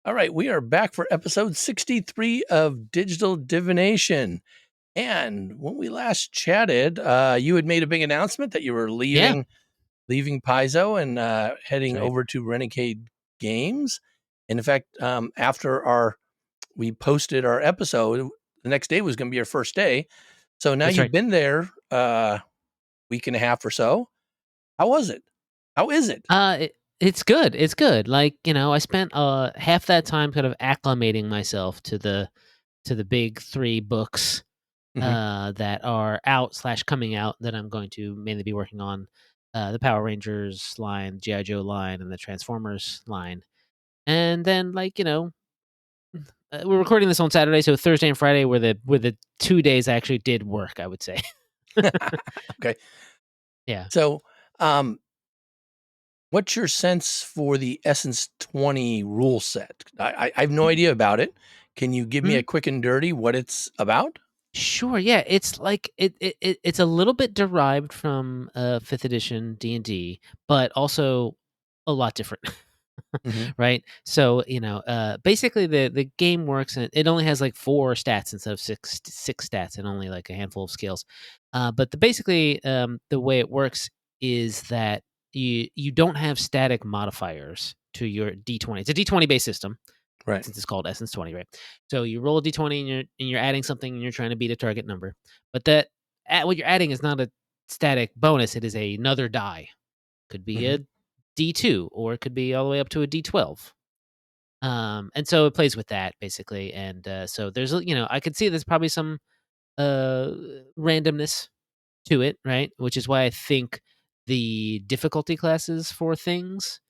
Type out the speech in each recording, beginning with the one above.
All right, we are back for episode 63 of Digital Divination. And when we last chatted, you had made a big announcement that you were leaving Paizo and heading That's right. over to Renegade Games. And in fact, after we posted our episode, the next day was going to be your first day. So now That's you've right. been there week and a half or so. How was it? How is it? It's good. It's good. Like, I spent half that time kind of acclimating myself to the big three books that are out / coming out that I'm going to mainly be working on. The Power Rangers line, G.I. Joe line, and the Transformers line. And then, we're recording this on Saturday, so Thursday and Friday were the 2 days I actually did work, I would say. Okay. Yeah. So, what's your sense for the Essence 20 rule set? I have no idea about it. Can you give me a quick and dirty what it's about? Sure. Yeah, it's like it's a little bit derived from 5th edition D&D, but also a lot different. Mhm. Right? So, basically the game works and it only has like 4 stats instead of six stats and only like a handful of skills. But basically the way it works is that you don't have static modifiers to your D20. It's a D20 based system Right. since it's called Essence 20, right? So you roll a D20 and you're adding something and you're trying to beat a target number. But what you're adding is not a static bonus, it is another die. Could be Mhm. a D2 or it could be all the way up to a D12. And so it plays with that basically. And so there's I could see there's probably some randomness to it, right? Which is why I think the difficulty classes for things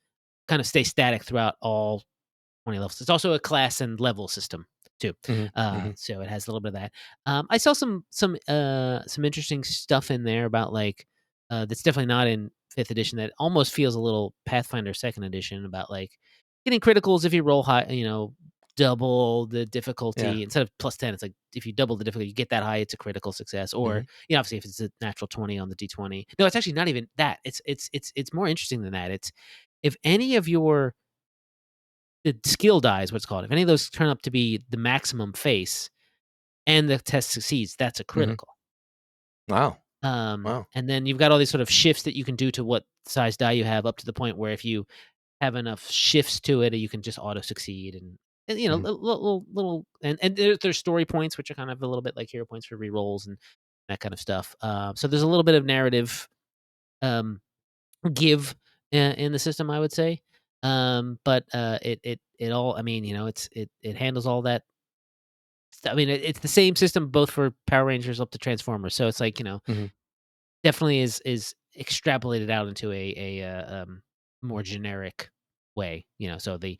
kind of stay static throughout all 20 levels. It's also a class and level system too. Mhm. Mhm. So it has a little bit of that. I saw some interesting stuff in there about that's definitely not in 5th edition that almost feels a little Pathfinder 2nd edition about like getting criticals if you roll high, double the difficulty Yeah. instead of plus 10. It's like if you double the difficulty, you get that high, it's a critical success. Or, Mhm. obviously if it's a natural 20 on the D20. No, it's actually not even that. It's more interesting than that. It's if any of your the skill die is what's called. If any of those turn up to be the maximum face and the test succeeds, that's a Mhm. critical. Wow. Wow. And then you've got all these sort of shifts that you can do to what size die you have, up to the point where if you have enough shifts to it, you can just auto succeed and Mhm. little and there's story points which are kind of a little bit like hero points for rerolls and that kind of stuff. So there's a little bit of narrative um, give in the system, I would say. But it all, I mean, it handles all that. I mean, it's the same system both for Power Rangers up to Transformers. So it's like Mhm. definitely is extrapolated out into a more generic way. So the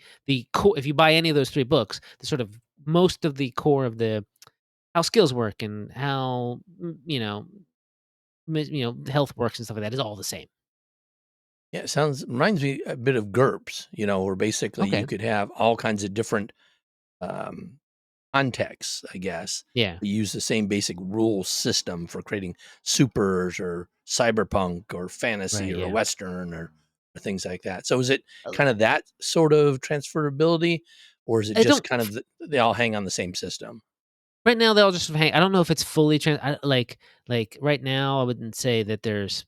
core, if you buy any of those 3 books, the sort of most of the core of the how skills work and how health works and stuff like that is all the same. Yeah, it reminds me a bit of GURPS, where basically you Okay. could have all kinds of different um, contexts, I guess. Yeah. We use the same basic rule system for creating supers or cyberpunk or fantasy Right. or Yeah. Western or things like that. So is it kind of that sort of transferability, or is it I just don't. kind of they all hang on the same system? Right now, they'll just hang. I don't know if it's fully like right now. I wouldn't say that there's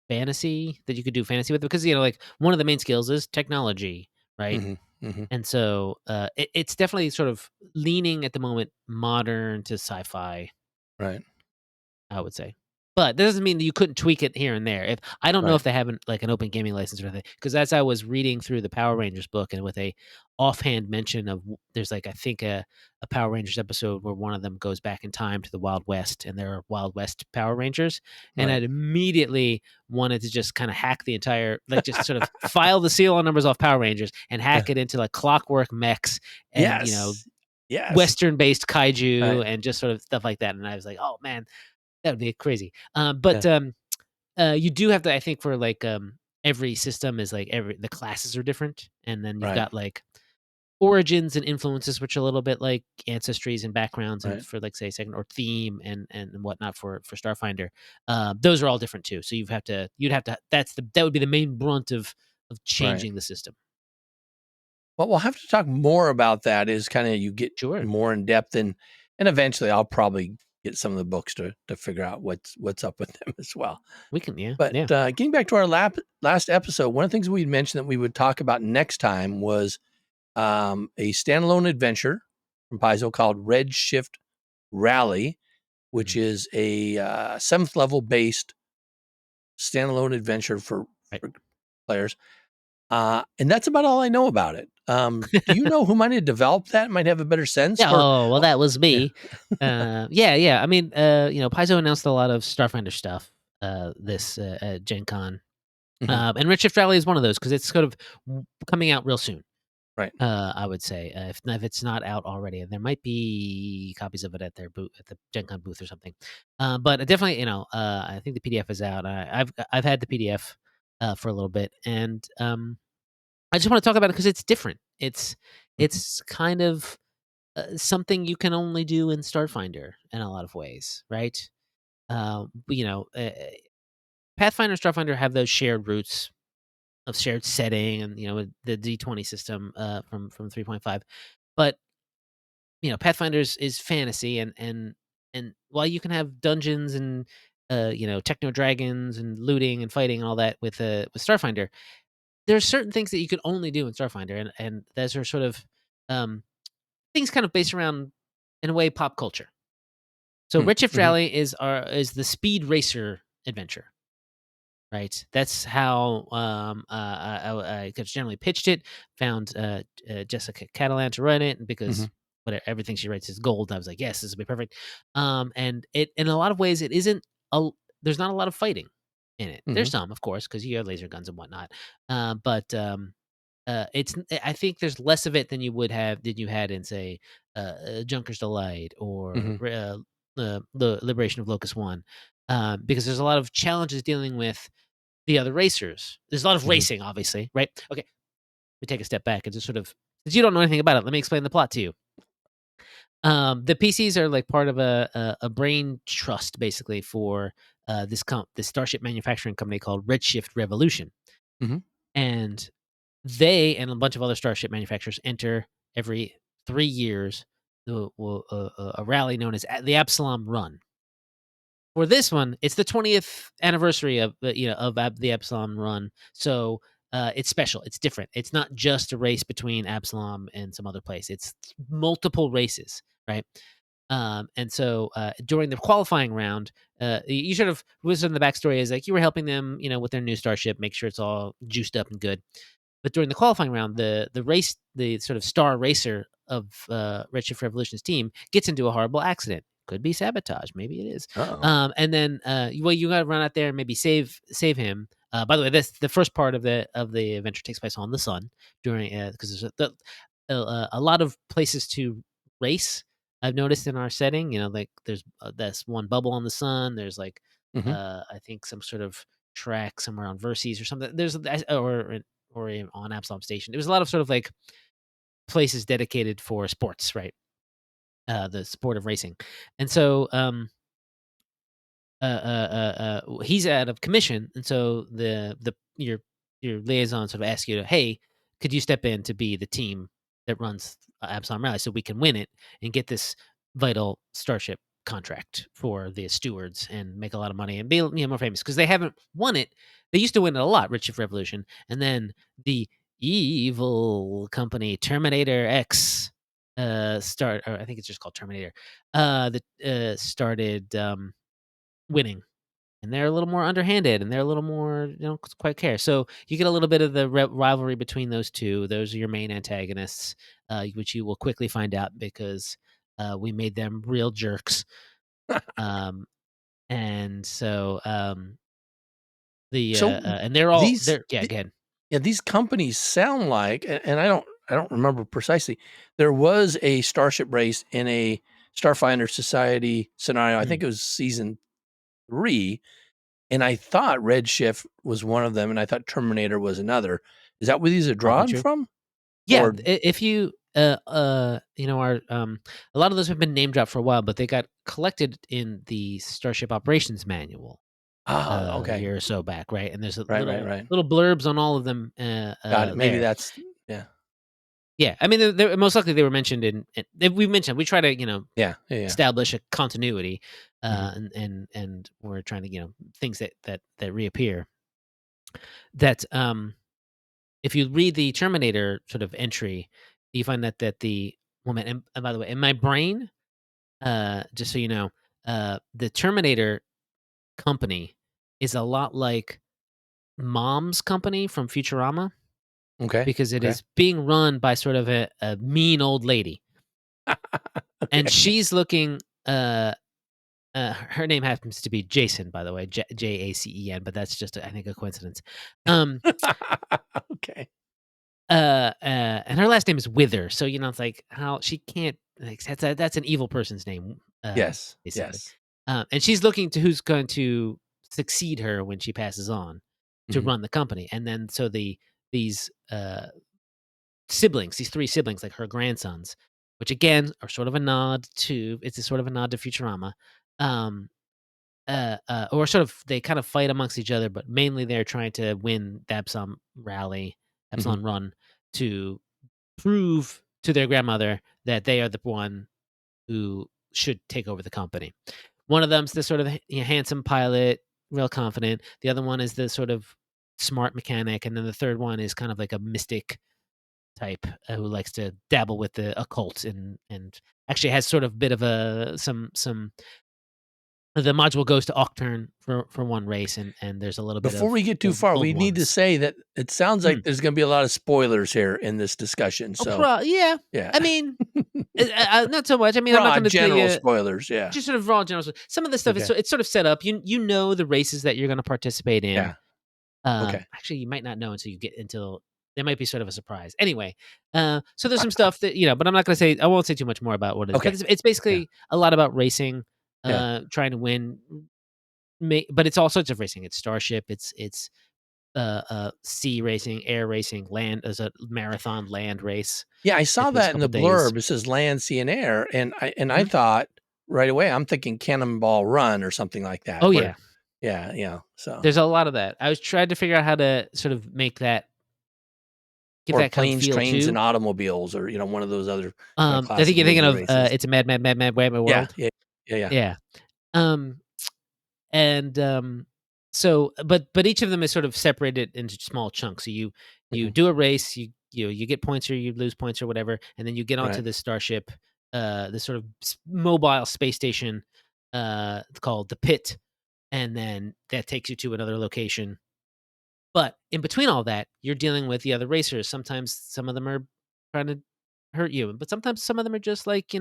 fantasy that you could do fantasy with because like one of the main skills is technology, right? Hmm. Hmm. And so it's definitely sort of leaning at the moment modern to sci-fi, Right. I would say. But that doesn't mean that you couldn't tweak it here and there. If I don't know Right. if they haven't like an open gaming license or anything, because as I was reading through the Power Rangers book and with a offhand mention of there's like I think a Power Rangers episode where one of them goes back in time to the Wild West and there are Wild West Power Rangers, and Right. I'd immediately wanted to just kind of hack the entire like just sort of file the serial numbers off Power Rangers and hack it into like clockwork mechs and Yes. Yes. Western based kaiju Right. and just sort of stuff like that. And I was like, oh man, that would be crazy. But Yeah. you do have to, I think, for like every system is like the classes are different, and then you've Right. got like origins and influences, which are a little bit like ancestries and backgrounds, and Right. for like say second or theme and whatnot for Starfinder. Those are all different too. So you'd have to that would be the main brunt of Right. changing the system. Well, we'll have to talk more about that as kind of you get Sure. more in depth, and eventually I'll probably get some of the books to figure out what's up with them as well. We can, yeah, But yeah. getting back to our last episode, one of the things we mentioned that we would talk about next time was a standalone adventure from Paizo called Redshift Rally, which Mhm. is a 7th level based standalone adventure Right. for players. And that's about all I know about it. Do you know who might have developed that? Might have a better sense Yeah, for? oh, well, Oh, that was yeah. me. Yeah. I mean, Paizo announced a lot of Starfinder stuff, this, at Gen Con. Mhm. And Redshift Rally is one of those because it's sort of coming out real soon. Right. I would say, if it's not out already, there might be copies of it at their booth, at the Gen Con booth or something. But definitely, I think the PDF is out. I've had the PDF for a little bit, and I just want to talk about it because it's different. It's Mhm. it's kind of something you can only do in Starfinder in a lot of ways, right? But, Pathfinder and Starfinder have those shared roots of shared setting, and with the D20 system from 3.5. But Pathfinder is fantasy, and while you can have dungeons and techno dragons and looting and fighting and all that with Starfinder, there's certain things that you can only do in Starfinder, and those are sort of um, things kind of based around, in a way, pop culture. So Mm, Redshift mhm, Rally is the speed racer adventure, right? That's how I generally pitched it. Found Jessica Catalan to write it because mhm, everything she writes is gold. I was like, yes, this will be perfect. And it, in a lot of ways, it isn't a there's not a lot of fighting in it. There's mhm, some, of course, because you have laser guns and whatnot. But it's I think there's less of it than you had in, say, Junker's Delight or mhm, the Liberation of Locust One, because there's a lot of challenges dealing with the other racers. There's a lot of mhm. racing, obviously, right? Okay, we take a step back and just sort of, because you don't know anything about it. Let me explain the plot to you. The PCs are like part of a brain trust, basically, for this starship manufacturing company called Redshift Revolution, Mhm. and they and a bunch of other starship manufacturers enter every 3 years a rally known as the Absalom Run. For this one, it's the 20th anniversary of the Absalom Run, so it's special. It's different. It's not just a race between Absalom and some other place. It's multiple races, right? And so during the qualifying round, you sort of was in the backstory is like you were helping them, with their new starship, make sure it's all juiced up and good. But during the qualifying round, the sort of star racer of Redshift Revolution's team gets into a horrible accident. Could be sabotage, maybe it is. Uh-oh. And then, you got to run out there and maybe save him. By the way, this the first part of the adventure takes place on the sun during because there's a lot of places to race. I've noticed in our setting, like there's this one bubble on the sun. There's like Mhm, I think some sort of track somewhere on Verses or something. Or on Absalom Station. There was a lot of sort of like places dedicated for sports, right? The sport of racing, and so he's out of commission, and so your liaison sort of asks you to, hey, could you step in to be the team that runs Absalom Rally so we can win it and get this vital starship contract for the stewards and make a lot of money and be more famous because they haven't won it. They used to win it a lot, Redshift Revolution, and then the evil company Terminator X or I think it's just called Terminator that started winning, and they're a little more underhanded, and they're a little more, quite care. So you get a little bit of the rivalry between those two. Those are your main antagonists, which you will quickly find out because we made them real jerks. Um, and so So and they're all these they're yeah. th Again, yeah, these companies sound like, and I don't remember precisely. There was a starship race in a Starfinder Society scenario. I think it was season 3, and I thought Redshift was one of them, and I thought Terminator was another. Is that where these are probably drawn true. from? Yeah, Or if you our a lot of those have been name dropped for a while, but they got collected in the Starship Operations Manual a okay. year or so back, right? And there's a Right, right, right. little blurbs on all of them. Got it. Maybe There, that's yeah. Yeah, I mean, they're most likely they were mentioned we've mentioned we try to Yeah. establish a continuity, Mhm. and we're trying to things that reappear. That if you read the Terminator sort of entry, you find that the woman and by the way, in my brain, just so you know, the Terminator company is a lot like Mom's company from Futurama Okay. because it Okay. is being run by sort of a mean old lady, and Okay. she's looking. Her name happens to be Jason, by the way, Jacen, but that's just I think a coincidence. Um, Okay. and her last name is Wither, so it's like how she can't like that's an evil person's name, Yes. basically. Yes. And she's looking to who's going to succeed her when she passes on to Mhm. run the company, and then so these siblings, these three siblings, like her grandsons, which again are sort of a nod to it's a sort of a nod to Futurama. Um, or sort of they kind of fight amongst each other, but mainly they're trying to win the Mhm. Absalom Run to prove to their grandmother that they are the one who should take over the company. One of them's the sort of handsome pilot, real confident. The other one is the sort of smart mechanic, and then the third one is kind of like a mystic type who likes to dabble with the occult and actually has sort of bit of a some the module goes to Octurne for one race, and there's a little bit Before of we get too far, old we need to ones. say that it sounds like Mm. there's gonna be a lot of spoilers here in this discussion, so Yeah. yeah. I mean, not so much. I mean, I'm not Broad going to tell general you spoilers, yeah. just sort of raw general. Some of the stuff Okay. it's sort of set up. You know the races that you're going to participate in. Yeah. Okay. Actually, you might not know until there might be sort of a surprise. Anyway, so there's some stuff that but I'm not going to say. I won't say too much more about what it is. But Okay. it's Yeah. basically a lot about racing, Yeah. trying to win. But it's all sorts of racing. It's Starship. It's sea racing, air racing, land as a marathon land race Yeah, I that saw takes a that in couple the days. blurb. It says land, sea, and air, and I Mhm. thought right away, I'm thinking Cannonball Run or something like that, Oh where yeah, so there's a lot of that. I was trying to figure out how to sort of give or that kind of planes, feel trains, and too. automobiles or, one of those other, I classic think you're thinking movie of races. it's a mad Yeah, world. yeah, yeah, yeah. Yeah. Um, and so but each of them is sort of separated into small chunks. So you Mhm. do a race, you get points or you lose points or whatever, and then you get onto Right. this starship, this sort of mobile space station, called the Pit, and then that takes you to another location. But in between all that, you're dealing with the other racers. Sometimes some of them are trying to hurt you, but sometimes some of them are just like,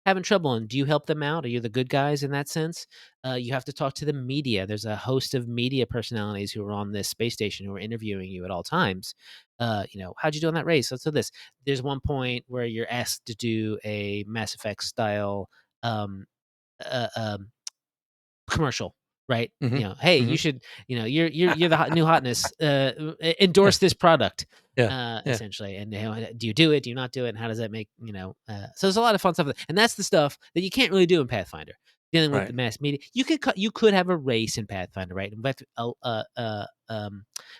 having trouble. And do you help them out? Are you the good guys in that sense? You have to talk to the media. There's a host of media personalities who are on this space station who are interviewing you at all times. How'd you do on that race? So this, there's one point where you're asked to do a Mass Effect style um, uh, um, commercial, right? Mhm. Hey, you Mhm. should, you're the new hotness. Endorse this product, Yeah, yeah, essentially. And do you do it? Do you not do it? And how does that make So there's a lot of fun stuff, and that's the stuff that you can't really do in Pathfinder. Dealing with the right. mass media, you could have a race in Pathfinder, right? In fact,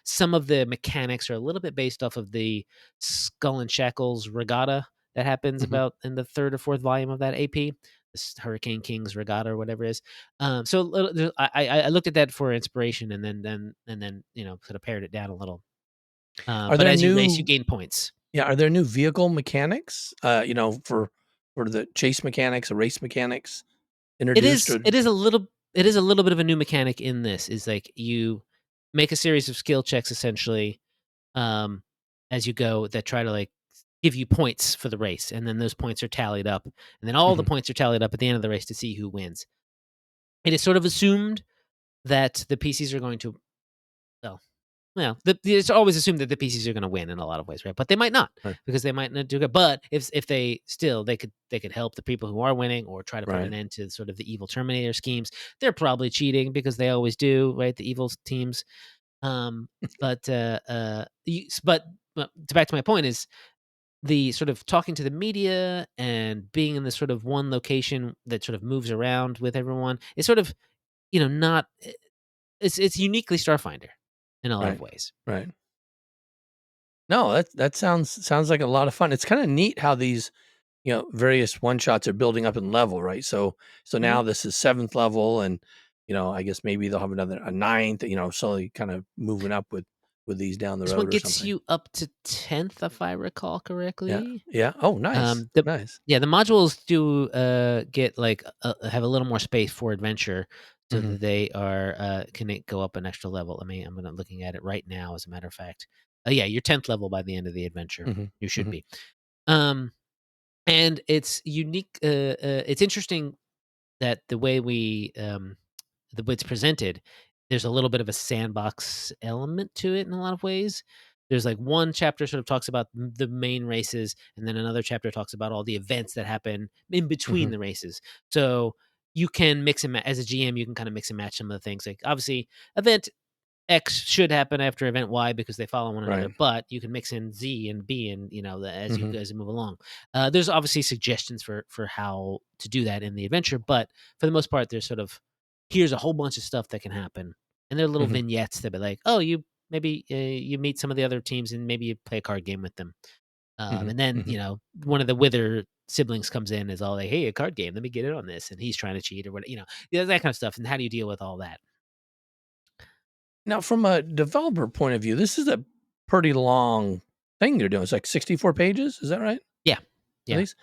some of the mechanics are a little bit based off of the Skull and Shackles regatta that happens Mhm. about in the third or fourth volume of that AP, this Hurricane Kings regatta or whatever it is. So I looked at that for inspiration, and then sort of pared it down a little. Are But there as you race, you new gain points. Yeah, are there new vehicle mechanics, for the chase mechanics or race mechanics It introduced is or it is a little bit of a new mechanic in this. Is like you make a series of skill checks essentially, um, as you go that try to like give you points for the race, and then those points are tallied up, and then all the Mhm. points are tallied up at the end of the race to see who wins. It is sort of assumed that the PCs are going to well, Well, it's always assumed that the PCs are going to win in a lot of ways, right? But they might not Right, because they might not do good. But if they still they could help the people who are winning or try to put an right. end to sort of the evil Terminator schemes. They're probably cheating because they always do, right? The evil teams. Um, but back to my point is the sort of talking to the media and being in this sort of one location that sort of moves around with everyone is sort of not it's uniquely Starfinder in a lot of Right, ways. right. No, that sounds like a lot of fun. It's kind of neat how these, various one shots are building up in level, right? So Mhm. now this is 7th level, and I guess maybe they'll have a ninth. Slowly kind of moving up with these down the This one road or gets something. you up to 10th, if I recall Yeah, correctly. yeah. Oh, nice, The nice. yeah, the modules do, get, like, have a little more space for adventure so Hmm. that they are, can it go up an extra level. I'm gonna looking at it right now, as a matter of fact. Yeah, you're 10th level by the end of the adventure. Hmm. You should Hmm. be. Um, and it's unique, it's interesting that the way it's presented, there's a little bit of a sandbox element to it in a lot of ways. There's like one chapter sort of talks about the main races, and then another chapter talks about all the events that happen in between Hmm. the races. So you can mix and match as a GM. You can kind of mix and match some of the things. Like obviously, event X should happen after event Y because they follow one another, Right. but you can mix in Z and B, and as you Hmm. guys move along. There's obviously suggestions for how to do that in the adventure, but for the most part, there's sort of here's a whole bunch of stuff that can happen, and there are little Hmm. vignettes that be like, oh, you maybe you meet some of the other teams and maybe you play a card game with them, Hmm. and then Hmm. one of the Wither siblings comes in is all like, hey, a card game, let me get in on this, and he's trying to cheat or what, that kind of stuff. And how do you deal with all that? Now, from a developer point of view, this is a pretty long thing they're doing. It's like 64 pages. Is that right? Yeah, At yeah. least.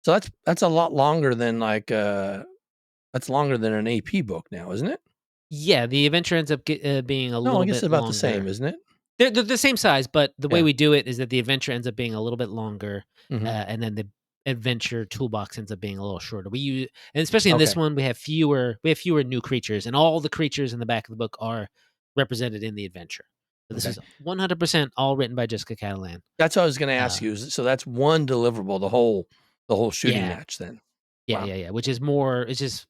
So that's a lot longer than that's longer than an AP book now, isn't it? Yeah, the adventure ends up being a No, I little guess it's bit about the same, longer. isn't it? They're the same size, but the way Yeah. we do it is that the adventure ends up being a little bit longer, Hmm. and then the adventure toolbox ends up being a little shorter. We use, and especially in this Okay. one, we have fewer new creatures, and all the creatures in the back of the book are represented in the adventure. So this Okay. is 100% all written by Jessica Catalan. That's what I was going to ask Uh, you. So that's one deliverable, the whole shooting yeah, match. Then. yeah, Wow. yeah, yeah. Which is more. It's just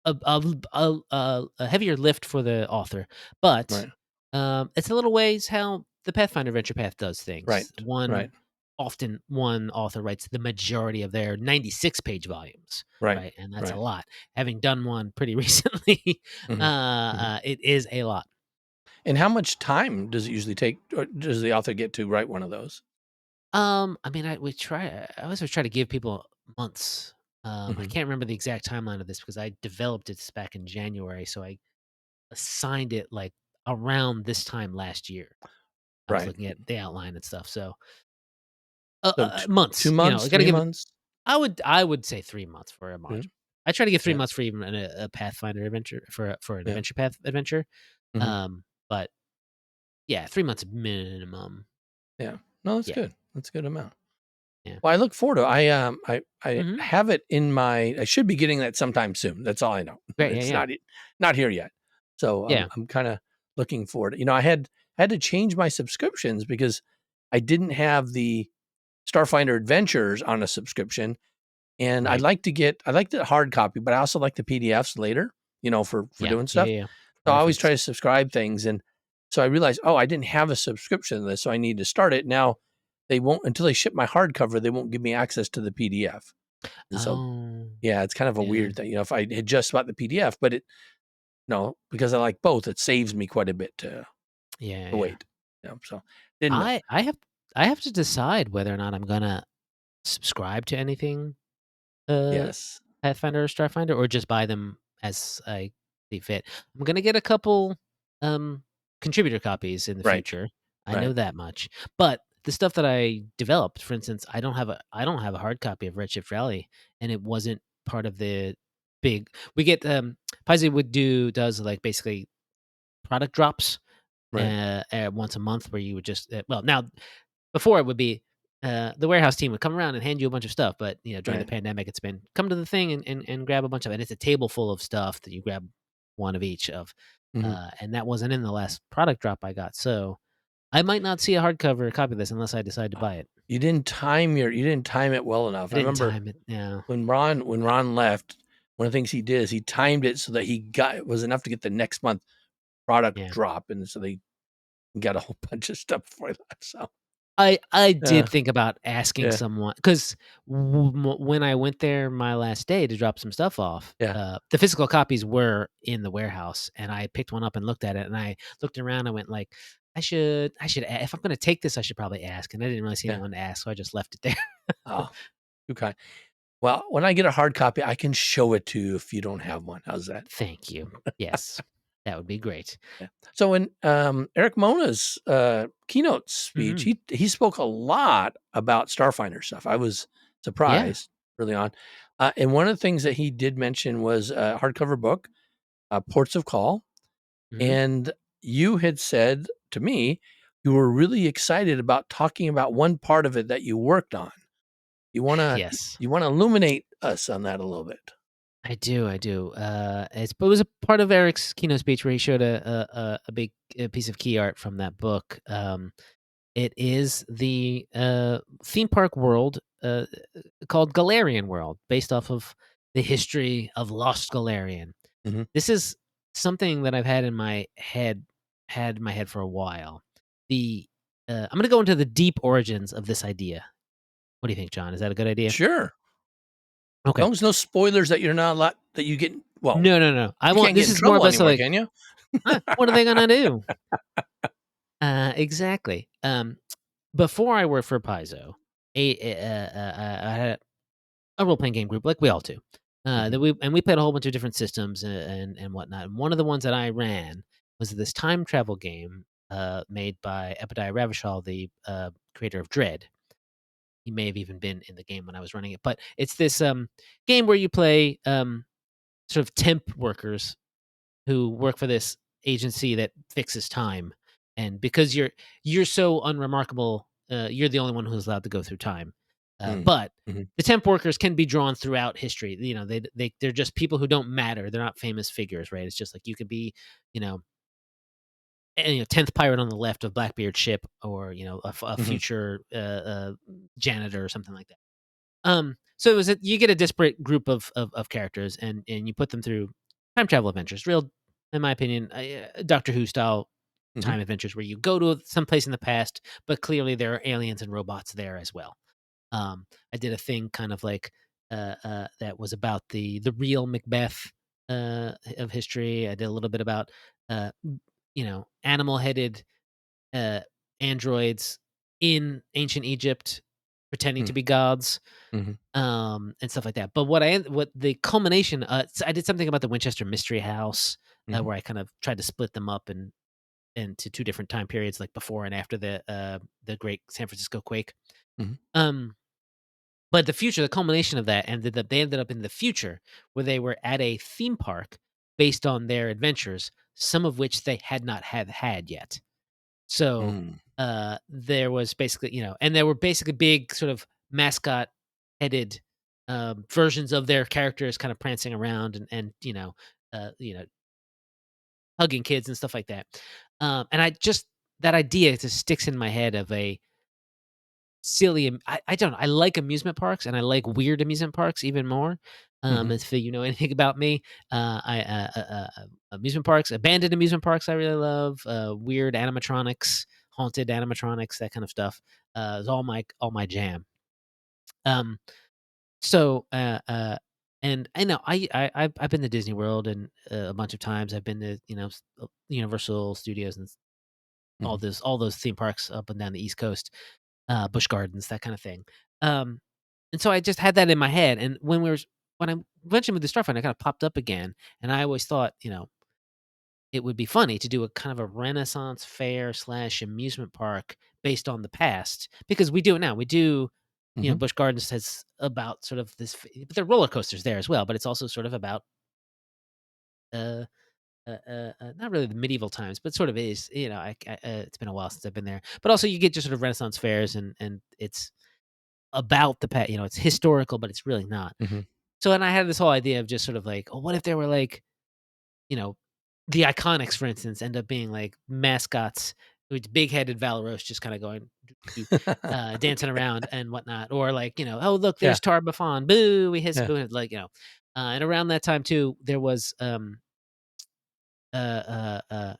a heavier lift for the author, but Right. it's a little ways how the Pathfinder Adventure Path does Right. things. One Right. often one author writes the majority of their 96-page volumes, Right. right, and that's a Right. lot. Having done one pretty recently, Hmm. Hmm. it is a lot. And how much time does it usually take, or does the author get to write one of those? I mean, I always try to give people months. I Hmm. can't remember the exact timeline of this because I developed it back in January, so I assigned it like around this time last year. I was Right. looking at the outline and stuff. So So two months, months, I got to 3 months. I would say 3 months for a Yeah. module. I try to give three Yeah. months for even a Pathfinder adventure for an Yeah. adventure path adventure. Hmm. But yeah, 3 months minimum. Yeah. No, that's Yeah, good. That's a good amount. yeah. Well, I look forward to it. I Hmm. have it in my I should be getting that sometime soon. That's all I know. Great. Yeah, It's yeah, not here yet. So yeah. I'm kind of looking forward. I had to change my subscriptions because I didn't have the Starfinder Adventures on a subscription, and Right. I like the hard copy, but I also like the PDFs later, for Yeah, doing yeah, stuff. yeah. So I always try Reference. to subscribe things, and so I realized, oh, I didn't have a subscription to this, so I need to start it now. They won't until they ship my hardcover. They won't give me access to the PDF, and so Oh, yeah, it's kind of a yeah, weird thing. If I had just bought the PDF, but it no, because I like both, it saves me quite a bit yeah, to yeah. wait. So didn't know. I have to decide whether or not I'm gonna subscribe to anything, uh, Yes, Pathfinder or Starfinder, or just buy them as I see fit. I'm gonna get a couple, um, contributor copies in the right, future. I know right, that much. But the stuff that I developed, for instance, I don't have a hard copy of Redshift Rally, and it wasn't part of the big we get, Paizo does, like, basically product drops, right, once a month where you would just, well, now before it would be, the warehouse team would come around and hand you a bunch of stuff, but, during the right. pandemic, it's been come to the thing and grab a bunch of it. It's a table full of stuff that you grab one of each of, Hmm. and that wasn't in the last product drop I got, so I might not see a hardcover copy of this unless I decide to buy it. You didn't time it well enough. I I didn't remember time it. Yeah. when Ron left, one of the things he did is he timed it so that he got it was enough to get the next month product Yeah. drop, and so they got a whole bunch of stuff before he left. So I did yeah, think about asking yeah, someone 'cause when I went there my last day to drop some stuff off, yeah. the physical copies were in the warehouse, and I picked one up and looked at it, and I looked around, I went like, if I'm going to take this, I should probably ask. And I didn't really see Yeah. anyone to ask, so I just left it there. Oh, okay. Well, when I get a hard copy, I can show it to you if you don't have one. How's that? Thank you. Yes, that would be great. Yeah. So in Eric Mona's keynote speech, Mhm. he spoke a lot about Starfinder stuff. I was Yeah. surprised early on. And one of the things that he did mention was a hardcover book, Ports of Call. Mhm. And you had said to me you were really excited about talking about one part of it that you worked on. You wanna Yes. you wanna illuminate us on that a little bit? I do, I do. It was a part of Eric's keynote speech where he showed a big piece of key art from that book. It is the theme park world called Golarian World, based off of the history of Lost Golarian. Mhm. This is something that I've had in my head for a while. I'm going to go into the deep origins of this idea. What do you think, John? Is that a good idea? Sure. As Okay. long as no spoilers that you're not allowed that you get well, No, no, no. I you want can't get this in is more or trouble less anymore, like, can you? what are they gonna do? Exactly. Before I worked for Paizo, I had a role playing game group like we all do. Mhm. We played a whole bunch of different systems and whatnot. And one of the ones that I ran was this time travel game made by Epadiah Ravishal, the creator of Dread. He may have even been in the game when I was running it, but it's this game where you play sort of temp workers who work for this agency that fixes time, and because you're so unremarkable, you're the only one who's allowed to go through time. Mm. But Mhm. the temp workers can be drawn throughout history. You know, they're just people who don't matter. They're not famous figures, right? It's just like you could be, you know, 10th pirate on the left of Blackbeard's ship, or a Mhm. future janitor or something like that. So it was you get a disparate group of characters, and you put them through time travel adventures. Real, in my opinion, Doctor Who style Mhm. time adventures where you go to some place in the past, but clearly there are aliens and robots there as well. I did a thing kind of like that was about the real Macbeth of history. I did a little bit about animal headed uh, androids in ancient Egypt pretending to Mm. be gods, Mhm. and stuff like that. But what the culmination, I did something about the Winchester Mystery House, Mhm. where I kind of tried to split them up and into two different time periods, like before and after the Great San Francisco quake. Mhm. Um, but the future, the culmination of that ended up they ended up in the future where they were at a theme park based on their adventures, some of which they had not have had yet. So, Mm. there was basically, and there were basically big sort of mascot headed versions of their characters kind of prancing around and hugging kids and stuff like that. And I just that idea just sticks in my head of a silly. I don't know. I like amusement parks and I like weird amusement parks even more. Mhm. If you know anything about me, amusement parks, abandoned amusement parks, I really love. Weird animatronics, haunted animatronics, that kind of stuff. Is all my jam. Um, so and I know I've been to Disney World and a bunch of times. I've been to Universal Studios and Mhm. all those theme parks up and down the East Coast, Busch Gardens, that kind of thing. Um, and so I just had that in my head. And when I eventually moved to Starfinder, it kind of popped up again. And I always thought, it would be funny to do a kind of a Renaissance fair slash amusement park based on the past, because we do it now. We do, Mhm. Busch Gardens has about sort of this, but there are roller coasters there as well. But it's also sort of about uh, not really the medieval times, but sort of is. It's been a while since I've been there. But also, you get just sort of Renaissance fairs, and it's about the past. It's historical, but it's really not. Mhm. So, and I had this whole idea of just sort of like, oh, what if there were like, you know, the Iconics, for instance, end up being like mascots with big-headed Valeros just kind of going, dancing around and whatnot, or like, oh look, Yeah. there's Tarbafon, boo, we hiss, Yeah. boo, like and around that time too, there was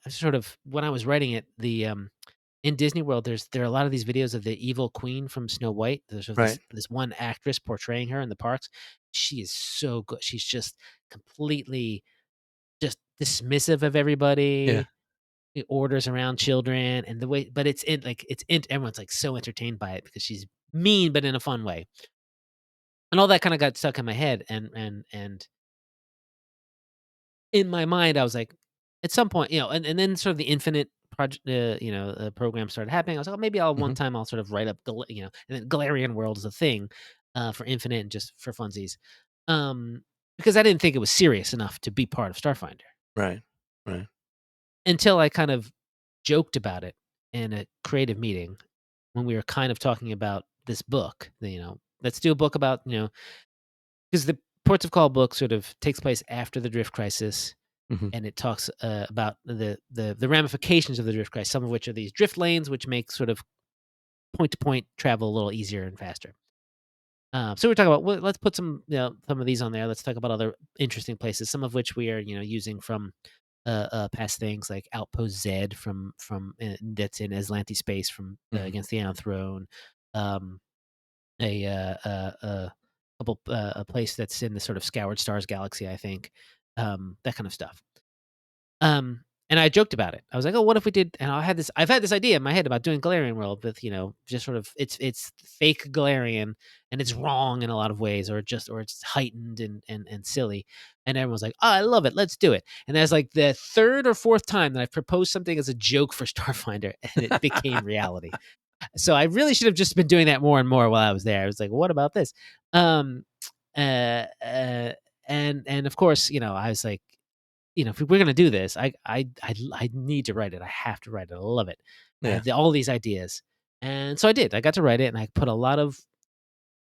sort of when I was writing it, the in Disney World, there are a lot of these videos of the evil queen from Snow White. There's sort of Right. this one actress portraying her in the parks. She is so good. She's just completely just dismissive of Yeah. everybody. the orders around children and the way, but everyone's like so entertained by it because she's mean, but in a fun way. And all that kind of got stuck in my head. And in my mind, I was like, at some point, and then sort of the infinite project, program started happening. I was like, oh, maybe one Hmm. time I'll sort of write up, and then Golarian World is a thing for infinite and just for funsies. Um, because I didn't think it was serious enough to be part of Starfinder Right. Right. until I kind of joked about it in a creative meeting when we were kind of talking about this book. Let's do a book about, because the Ports of Call book sort of takes place after the Drift Crisis, Hmm. and it talks about the ramifications of the Drift Crisis, some of which are these drift lanes, which make sort of point to point travel a little easier and faster. So we're talking about, well, let's put some of these on there. Let's talk about other interesting places, some of which we are using from past things like Outpost Z from that's in Aslanti space from Hmm. Against the Ion Throne, um, a couple a place that's in the sort of Scoured Stars galaxy, I think, that kind of stuff. And I joked about it. I was like, "Oh, what if we did?" And I've had this idea in my head about doing Galarian World with, just sort of it's fake Galarian and it's wrong in a lot of ways, or it's heightened and silly. And everyone's like, "Oh, I love it. Let's do it." And that's like the third or fourth time that I've proposed something as a joke for Starfinder, and it became reality. So I really should have just been doing that more and more while I was there. I was like, "What about this?" Um, uh, uh, and of course, I was like, if we're gonna do this, I need to write it. I have to write it. I love it. I Yeah. have all these ideas, and so I did. I got to write it, and I put a lot of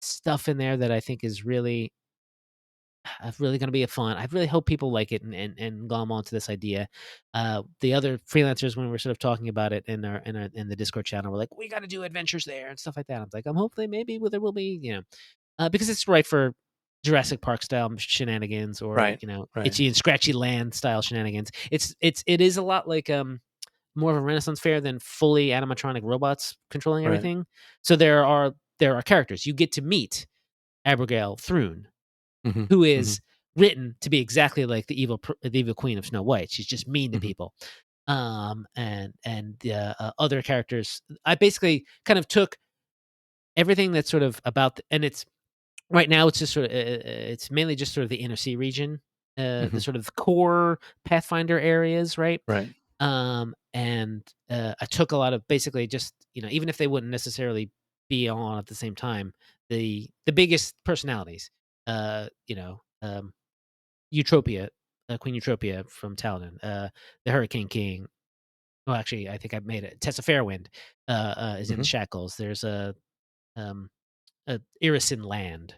stuff in there that I think is really gonna be a fun. I really hope people like it and glom onto this idea. The other freelancers, when we're sort of talking about it in the Discord channel, were like, "We got to do adventures there and stuff like that." I'm like, I'm hoping maybe there will be, because it's right for Jurassic Park style shenanigans, or Right. Right. itchy and scratchy land style shenanigans. It is a lot like more of a Renaissance fair than fully animatronic robots controlling Right. everything. So there are characters you get to meet. Abigail Thrune, Hmm. who Hmm. is written to be exactly like the evil queen of Snow White. She's just mean to Hmm. people. And the other characters, I basically kind of took everything that's sort of about, and it's right now it's just sort of it's mainly just sort of the inner sea region, the Hmm. sort of core Pathfinder areas, right? Right. And I took a lot of basically just even if they wouldn't necessarily be on at the same time, the biggest personalities, Eutropia, Queen Eutropia from Talon, the Hurricane King. Well, actually, I think I made it. Tessa Fairwind is in the Hmm. shackles. There's um, a Irison Land,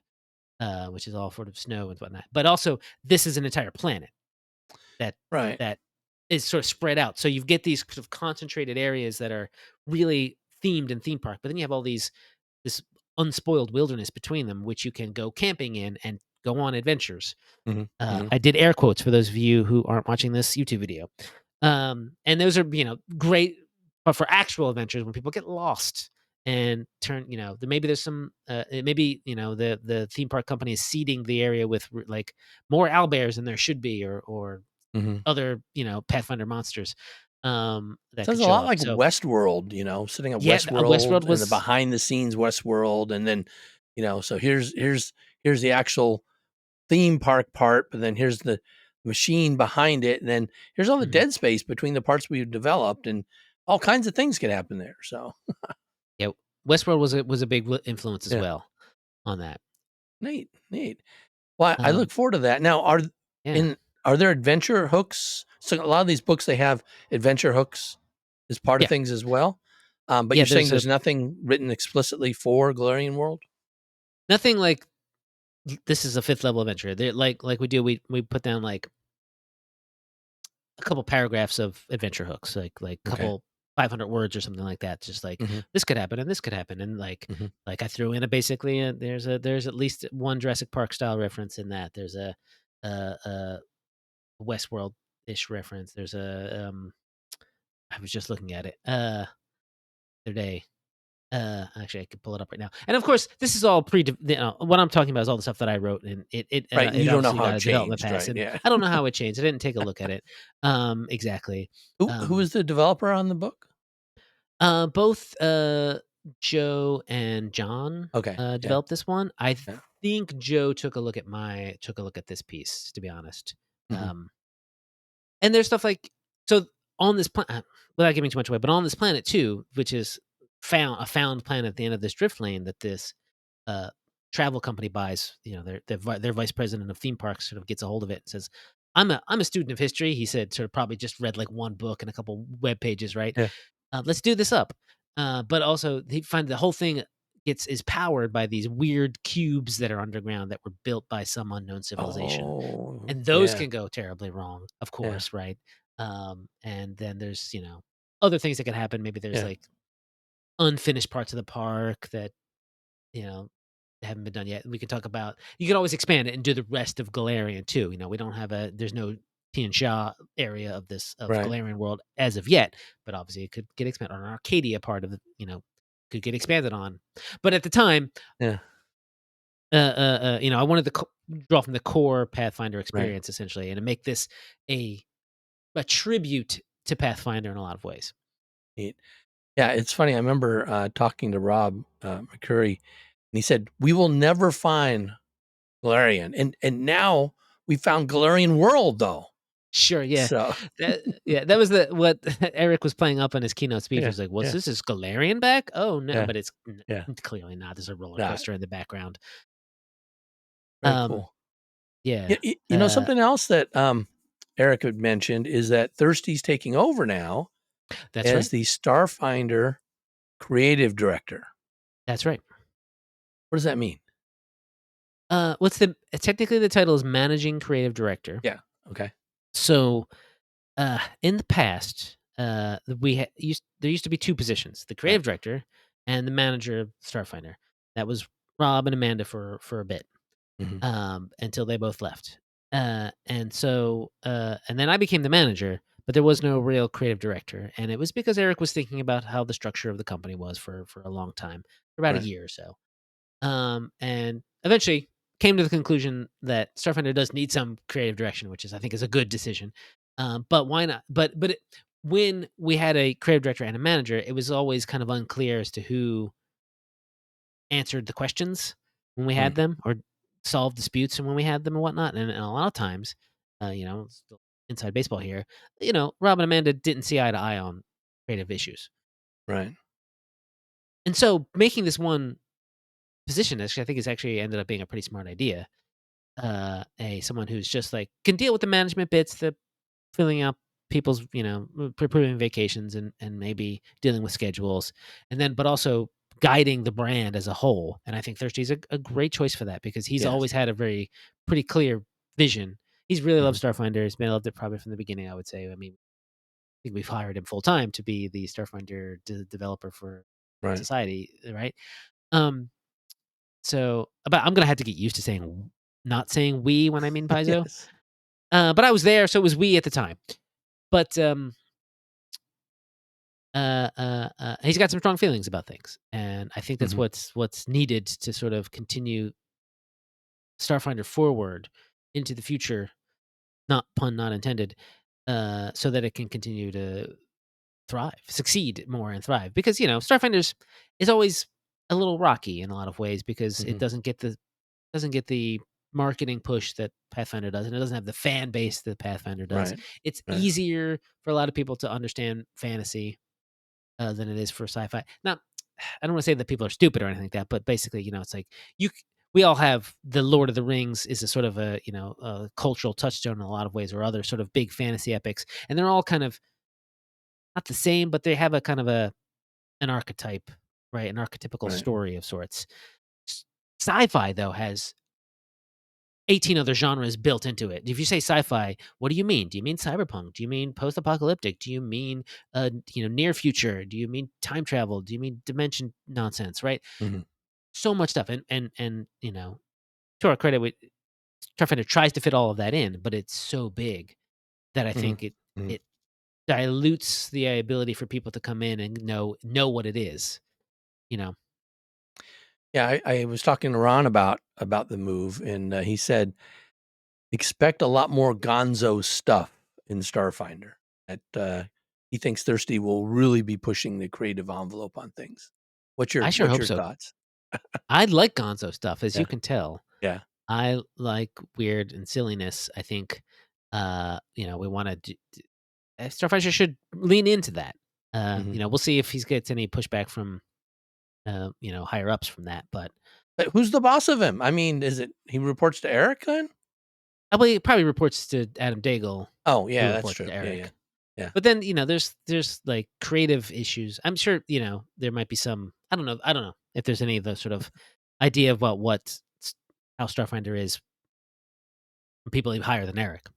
which is all sort of snow and whatnot. But also, this is an entire planet that Right. that is sort of spread out. So you get these sort of concentrated areas that are really themed in theme park, but then you have all this unspoiled wilderness between them, which you can go camping in and go on adventures. Hmm. Hmm. I did air quotes for those of you who aren't watching this YouTube video. And those are, great, but for actual adventures when people get lost and turn, maybe there's some, maybe, the theme park company is seeding the area with like more owlbears than there should be, or Hmm. other, Pathfinder monsters, that Sounds could a show lot up. like So Westworld, sitting at yeah, Westworld Westworld and the was, behind the scenes Westworld. And then, so here's the actual theme park part, but then here's the machine behind it. And then here's all the mhm. dead space between the parts we've developed, and all kinds of things could happen there. So Yeah, Westworld was a big influence as yeah, well on that. neat, neat. Well, I Um, look forward to that. Now, yeah, in are there adventure hooks? So a lot of these books they have adventure hooks as part of yeah, things as well. But yeah. you're saying There's there's nothing written explicitly for Galarian World? nothing like this is a fifth level adventure. Like we do, we put down like a couple paragraphs of adventure hooks, like Okay. couple 500 words or something like that. Just like Hmm. this could happen and this could happen, and Hmm. like I threw in there's at least one Jurassic Park style reference in that. There's a Westworld ish reference. There's I was just looking at it the other day. Actually, I could pull it up right now. And of course, this is all what I'm talking about is all the stuff that I wrote, and Right. it You don't know obviously how got it a development changed, pass, right? and Yeah. I don't know how it changed. I didn't take a look at it. Exactly. Who was the developer on the book? Both Joe and John Okay. Yeah. developed this one. I Yeah. think Joe took a look at this piece, to be honest. Mhm. Um, and there's stuff like, so on this planet, without giving too much away, but on this planet too, which is found planet at the end of this drift lane that this uh, travel company buys. You know, their vice president of theme parks sort of gets a hold of it and says, I'm a student of history." He said, sort of probably just read like one book and a couple web pages, right? Yeah. Let's do this up. But also, he find the whole thing is powered by these weird cubes that are underground that were built by some unknown civilization, Oh, and those yeah. can go terribly wrong, of Yeah. course, right? And then there's, other things that can happen. Maybe there's Yeah. like unfinished parts of the park that you know haven't been done yet. We can talk about. You can always expand it and do the rest of Golarian too. We don't have there's no Tian Sha area of Right. Golarian World as of yet, but obviously it could get expanded on. An Arcadia part of could get expanded on. But at the time, Yeah. I wanted to draw from the core Pathfinder Right. experience essentially, and to make this a tribute to Pathfinder in a lot of ways. Neat. Yeah, it's funny. I remember talking to Rob McCurry, and he said, "We will never find Golarian," and now we found Golarian World, though. Sure, yeah. So That was what Eric was playing up in his keynote speech. yeah, Was like, "What's yeah, this? Is Galarian back? Oh no!" yeah, But it's yeah. clearly not. There's a roller Not coaster in the background. very Um, cool. yeah, You know something else that Eric had mentioned is that Thirsty's taking over now that's as right. the Starfinder creative director. That's right. What does that mean? What's technically the title is managing creative director. Yeah. Okay. So, in the past, there used to be two positions: the Right. creative director and the manager of Starfinder. That was Rob and Amanda for a bit. Hmm. Until they both left. And then I became the manager, but there was no real creative director, and it was because Eric was thinking about how the structure of the company was for a long time, for about a Right. year or so, and eventually came to the conclusion that Starfinder does need some creative direction, which I think is a good decision. But why not? When we had a creative director and a manager, it was always kind of unclear as to who answered the questions when we Mm. had them, or solved disputes when we had them and whatnot. And a lot of times, still inside baseball here, Rob and Amanda didn't see eye to eye on creative issues. Right. And so making this one position, actually, I think is actually ended up being a pretty smart idea. Someone who's just like can deal with the management bits, the filling out people's, approving vacations and maybe dealing with schedules, and then but also guiding the brand as a whole. And I think Thirsty's a great choice for that because he's Yes. always had a pretty clear vision. He's really Hmm. loved Starfinder. He's been loved it probably from the beginning, I would say. I mean, I think we've hired him full time to be the Starfinder developer for Right. society, right? Um, but I'm gonna have to get used to not saying we when I mean Paizo. Yes. But I was there, so it was we at the time. But he's got some strong feelings about things, and I think that's Hmm. what's needed to sort of continue Starfinder forward into the future. Not pun not intended. So that it can continue to thrive, succeed more, and thrive. Because Starfinders is always a little rocky in a lot of ways because it Hmm. doesn't get the marketing push that Pathfinder does, and it doesn't have the fan base that Pathfinder does. Right. It's Right. easier for a lot of people to understand fantasy than it is for sci-fi. Not, I don't want to say that people are stupid or anything like that, but basically, it's like you. We all have the Lord of the Rings is a sort of a cultural touchstone in a lot of ways, or other sort of big fantasy epics, and they're all kind of not the same, but they have a kind of an archetype, right? An archetypical Right. story of sorts. S- Sci-fi though has 18 other genres built into it. If you say sci-fi, what do you mean? Do you mean cyberpunk? Do you mean post-apocalyptic? Do you mean near future? Do you mean time travel? Do you mean dimension nonsense, right? Hmm. So much stuff. And to our credit, Starfinder tries to fit all of that in, but it's so big that I Hmm. think it Hmm. it dilutes the ability for people to come in and know what it is. you know. Yeah, I was talking to Ron about the move, and he said expect a lot more Gonzo stuff in Starfinder. That he thinks Thursty will really be pushing the creative envelope on things. I sure What's hope your so. thoughts? I like Gonzo stuff, as you Yeah, can tell. yeah, I like weird and silliness. I think, we wanna do Starfinder should lean into that. hmm We'll see if he gets any pushback from, higher ups from that, but But who's the boss of him? I mean, is it he reports to Eric then? probably reports to Adam Daigle, Oh, who yeah, that's reports true. to Yeah, yeah, Eric. yeah. But then, there's, like, creative issues. I'm sure, there might be some I don't know if there's any of the sort of idea about how Starfinder is from people even higher than Eric,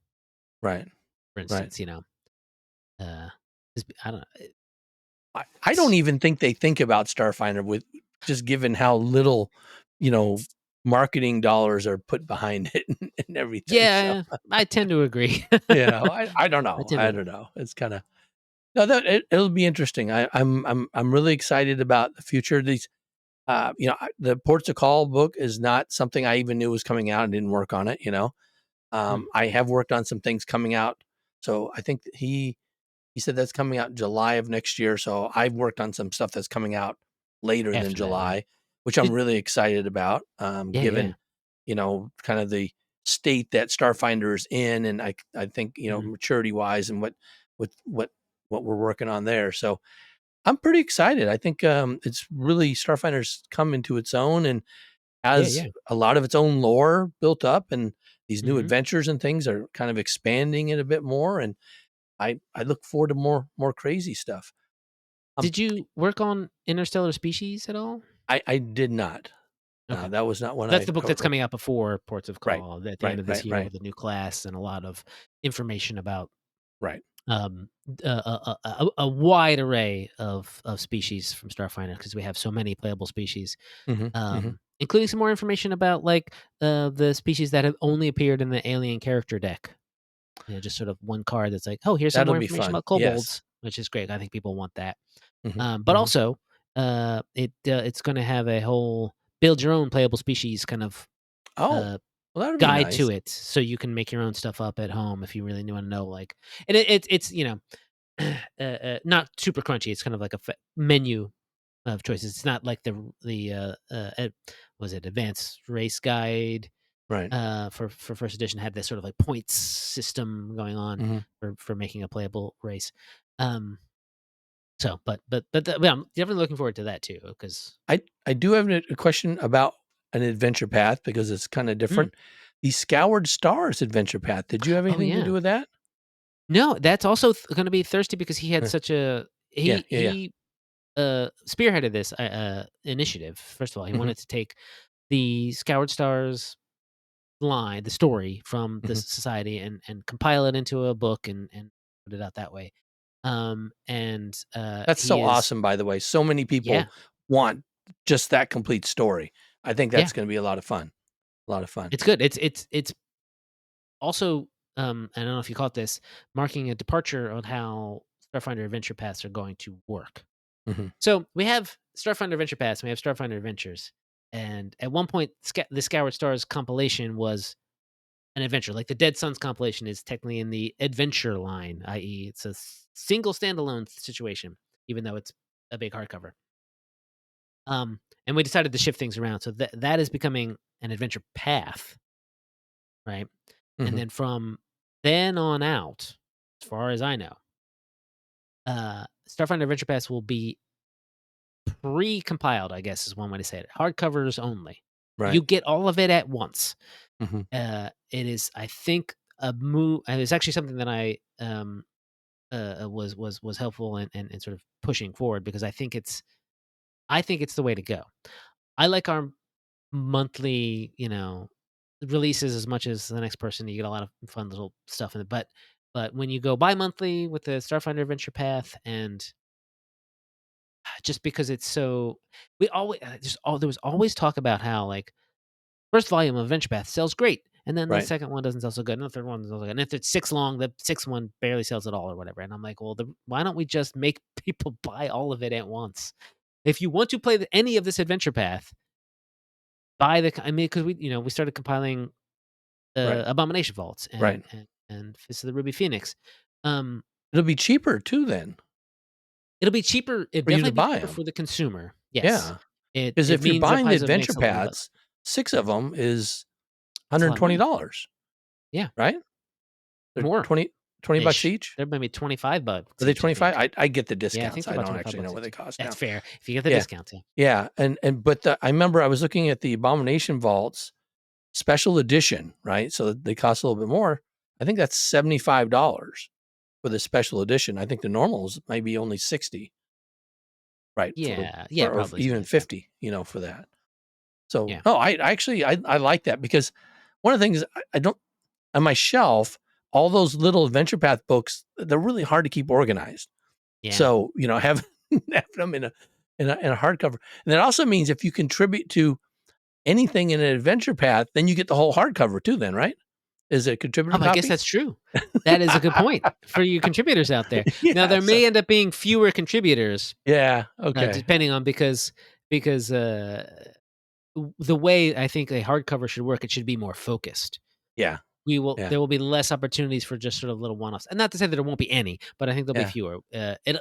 Right, for right. instance, uh, I don't know. I don't even think they think about Starfinder with just given how little, you know, marketing dollars are put behind it and everything. So, Yeah, I tend to agree. I don't I know. tend to I agree. don't know. It's kind of no that it'll be interesting. I'm really excited about the future. Of these the Ports of Call book is not something I even knew was coming out and didn't work on it. Mm, I have worked on some things coming out. So I think that he said that's coming out in July of next year. So I've worked on some stuff that's coming out later than after that, right? July, which I'm Did really excited about, Yeah, yeah. given, kind of the state that Starfinder is in. And I think, Mhm. maturity wise and what, what, what we're working on there. So I'm pretty excited. I think it's really Starfinder's come into its own and Yeah, has yeah. a lot of its own lore built up. And these new Mhm. adventures and things are kind of expanding it a bit more. And I look forward to more crazy stuff. Um, Did you work on Interstellar Species at all? I did not. Okay. That was not one That's I the book that's wrote. coming out before Ports of Right, Call at the end right, of this right, year right, with a new class and a lot of information about, right. um, a wide array of species from Starfinder because we have so many playable species, Mhm, mhm. including some more information about, like, the species that have only appeared in the alien character deck. Just sort of one card that's like, "Oh, here's some That'll more be information fun. about Yes. kobolds," which is great. I think people want that. Mhm, But mhm. also, it's gonna have a whole build your own playable species kind of, Oh, uh, well, that'll be guide to nice. it, so you can make your own stuff up at home if you really wanna know, like and it's not super crunchy. It's kind of like a menu of choices. It's not like was it Advanced Race Guide, Right. for first edition had this sort of like points system going on Mhm. for making a playable race. Um, but I'm definitely looking forward to that too because I do have a question about an adventure path because it's kinda different. The Scoured Stars adventure path, did you have oh anything to do yeah, with that? no, that's also going to be thirsty because he had Huh. such a Yeah, he yeah, yeah. he spearheaded this initiative. First of all, he Mhm, wanted to take the Scoured Stars line, the story from the mhm. society, and compile it into a book and put it out that way. And That's he so is awesome, by the way. So many people yeah, want just that complete story. I think yeah, that's gonna be a lot of fun. A lot of fun. it's good. It's also I don't know if you caught this, marking a departure on how Starfinder Adventure Paths are going to work. Mhm. So we have Starfinder Adventure Paths, and we have Starfinder Adventures, and at one point, the Scoured Stars compilation was an adventure. Like the Dead Suns compilation is technically in the adventure line, i.e., it's a single standalone situation, even though it's a big hardcover. And we decided to shift things around, so that is becoming an adventure path, right? And Mhm. then from then on out, as far as I know, Starfinder Adventure Pass will be pre-compiled, I guess is one way to say it. Hardcovers only. You Right. get all of it at once. Mhm. It is, I think, a move. And it's actually something that I was helpful in sort of pushing forward because I think it's the way to go. I like our monthly, releases as much as the next person. You get a lot of fun little stuff in it, but when you go bi-monthly with the Starfinder Adventure Path, and just because it's so, we always there was always talk about how like first volume of Adventure Path sells great, and then the Right. second one doesn't sell so good, and the third one doesn't sell so good, and if it's six long, the sixth one barely sells at all or whatever. And I'm like, well, why don't we just make people buy all of it at once? If you want to play any of this adventure path, because we started compiling Right. Abomination Vaults Right. and Fist of the Ruby Phoenix. Um, It'll be cheaper too then it'll be cheaper. It'll for you to definitely be buy cheaper them. for the consumer. Yes, Yeah. it Because it if you're means that buying the Paizo adventure makes a little bit. paths, 6 of them is It's a lot of money. $120. Yeah, Right? They're more 20 bucks ish. each? They're maybe $25 Are they each, I 25? think. I get the Yeah, I discounts. think they're I about don't 25 actually know bucks what they each. cost That's now. fair if you get the Yeah. discounts. Yeah. Yeah, but I remember I was looking at the Abomination Vaults special edition, right? So they cost a little bit more. I think that's $75 for the special edition. I think the normals might be only 60, right? Yeah, Or probably something even like that. 50, for that. So Yeah. no, I actually I like that because one of the things I don't on my shelf, all those little adventure path books, they're really hard to keep organized. Yeah. So, have them in a hardcover. And that also means if you contribute to anything in an adventure path, then you get the whole hardcover too then, right? Is it a contributor I guess copy? that's true. That is a good point for you contributors out there. Now, there So may end up being fewer contributors, yeah, okay. depending on because the way I think a hardcover should work, it should be more focused. Yeah, yeah, There will be less opportunities for just sort of little one-offs, and not to say that there won't be any, but I think there'll be yeah, fewer.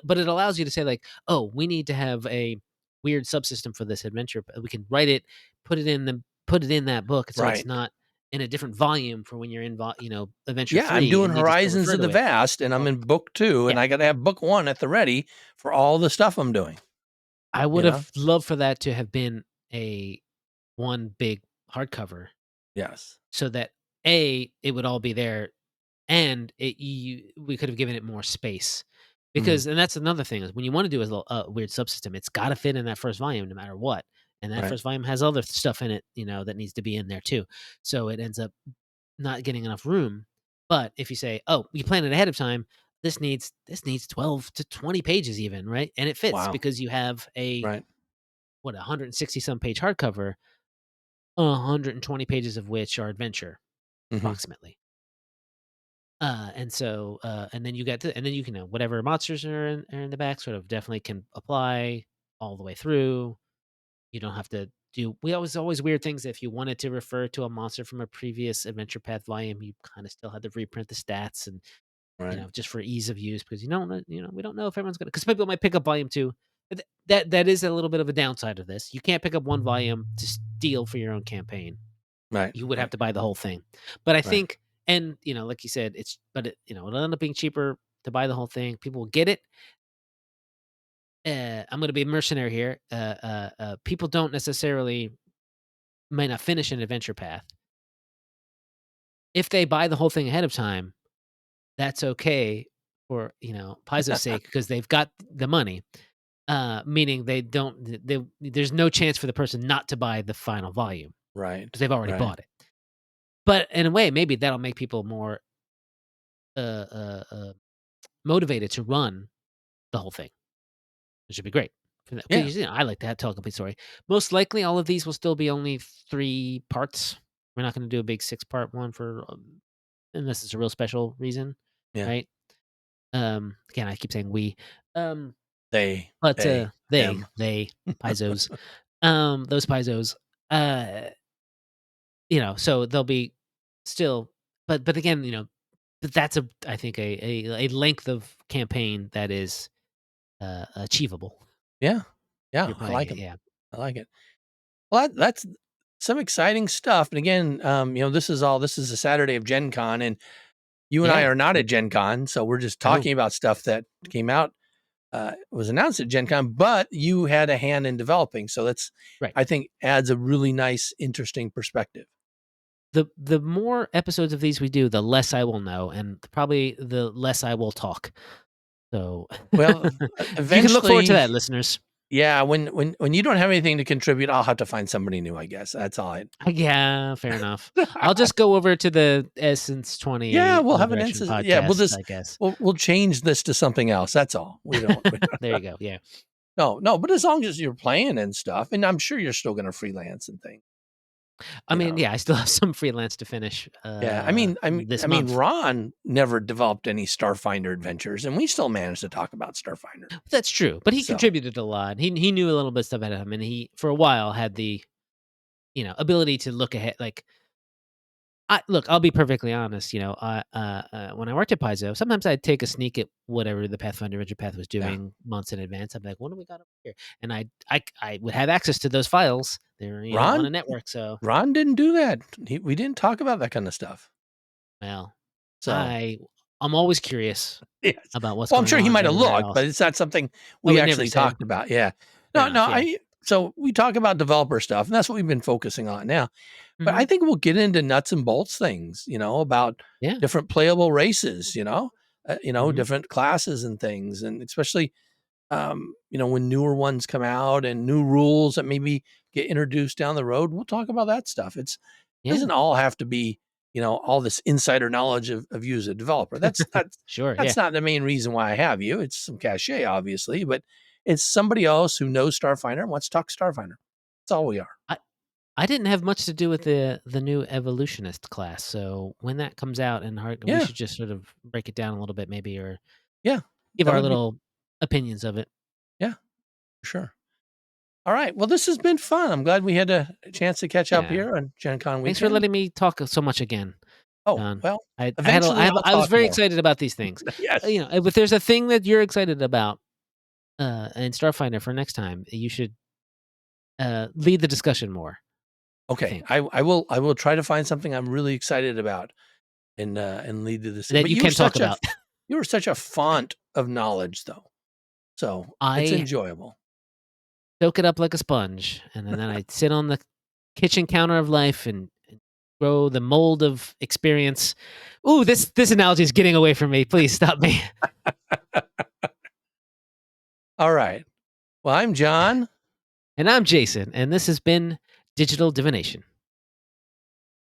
But it allows you to say like, oh, we need to have a weird subsystem for this adventure. We can write it, put it in that book, so it's right. not in a different volume for when you're in adventure Yeah, I'm 3, doing and you just still Horizons refer of to the it. Vast, and I'm Well, in book 2, and yeah, I got to have book 1 at the ready for all the stuff I'm doing, I would you know? have loved for that to have been a one big hardcover, Yes. so that it would all be there. And we could have given it more space Mhm. and that's another thing is when you want to do a weird subsystem, it's got to fit in that first volume no matter what. And that Right. first volume has other stuff in it, that needs to be in there too. So it ends up not getting enough room. But if you say, oh, you plan it ahead of time, this needs 12 to 20 pages even, right? And it fits Wow. because you have Right. 160 some page hardcover, 120 pages of which are adventure Mhm. approximately. And then you can whatever monsters are in the back sort of definitely can apply all the way through. You don't have to do we always weird things. If you wanted to refer to a monster from a previous adventure path volume, you kind of still had to reprint the stats and Right. just for ease of use because we don't know if everyone's gonna because people might pick up volume 2. That is a little bit of a downside of this. You can't pick up one volume to steal for your own campaign. Right. You would have Right. to buy the whole thing. But I Right. think and, like you said, it'll end up being cheaper to buy the whole thing. People will get it. I'm gonna be a mercenary here. People don't necessarily might not finish an adventure path. If they buy the whole thing ahead of time, that's okay for, Paizo's sake because they've got the money. Meaning they don't there's no chance for the person not to buy the final volume Right. because they've already Right. bought it. But in a way, maybe that'll make people more uh, uh, uh, motivated to run the whole thing. It should be great for that Yeah. because I like to tell a complete story. Most likely, all of these will still be only 3 parts. We're not going to do a big 6-part one for unless it's a real special reason, Yeah. right? Again, I keep saying we, um, They, but they, them. they Paizos, those Paizos, uh, so they'll be still, but again, but that's I think a length of campaign that is achievable. Yeah. Yeah. You're I playing like it, them. yeah. I like it. Well, that's some exciting stuff. And again, this is a Saturday of Gen Con, and you and I Yeah. are not at Gen Con, so we're just No. talking about stuff that came out, was announced at Gen Con, but you had a hand in developing. So that's, Right. I think, adds a really nice, interesting perspective. The more episodes of these we do, the less I will know, and probably the less I will talk. So, Well, you can look forward to eventually, that, listeners. yeah, when you don't have anything to contribute, I'll have to find somebody new, I guess. That's all I Yeah, fair enough. I'll just go over to the Essence Yeah, 20 we'll have an Resurrection instance. Yeah, podcast, I guess. we'll change this to something else. That's all. We don't There you go, yeah. no, but as long as you're playing and stuff, and I'm sure you're still gonna freelance and things. I mean, yeah, I still have some freelance to finish. Yeah, I mean, This month. Ron never developed any Starfinder adventures, and we still managed to talk about Starfinder. That's true, but he So contributed a lot. He knew a little bit of stuff about him, and he for a while had the ability to look ahead. Like, I'll be perfectly honest. When I worked at Paizo, sometimes I'd take a sneak at whatever the Pathfinder Adventure Path was yeah, doing months in advance. I'm like, what do we got up here? And I would have access to those files. They're on a Ron network, so Ron didn't do that. We didn't talk about that kind of stuff. well, So I'm always curious yes, about what's well, I'm going sure he on might have everywhere looked, but else. it's not something Oh, we we never actually said talked about. Yeah, fair no, enough. Yeah. so we talk about developer stuff, and that's what we've been focusing on now. But Hmm. I think we'll get into nuts and bolts things, about Yeah. different playable races, Hmm. different classes and things, and especially when newer ones come out and new rules that maybe get introduced down the road, we'll talk about that stuff. Yeah. Doesn't all have to be, all this insider knowledge of you as a developer. Sure. Yeah. That's not the main reason why I have you. It's some cachet, obviously, but it's somebody else who knows Starfinder and wants to talk Starfinder. That's all we are. I didn't have much to do with the new evolutionist class, so when that comes out and we Yeah, should just sort of break it down a little bit maybe or yeah, give that our would be little opinions of it. yeah, for sure. All right. Well, this has been fun. I'm glad we had a chance to catch up Yeah. here on Gen Con Thanks for weekend. letting me talk so much again, Oh, John. well, I had a eventually I'll I was talk very more. excited about these things. Yes. If there's a thing that you're excited about, in Starfinder for next time, you should, lead the discussion more, I Okay. think. I will try to find something I'm really excited about and lead to this. That But you can talk about. you were such a font of knowledge though. So it's I enjoyable. soak it up like a sponge, and then I sit on the kitchen counter of life and grow the mold of experience. Ooh, this analogy is getting away from me. Please stop me. All right. Well, I'm John. And I'm Jason, and this has been Digital Divination.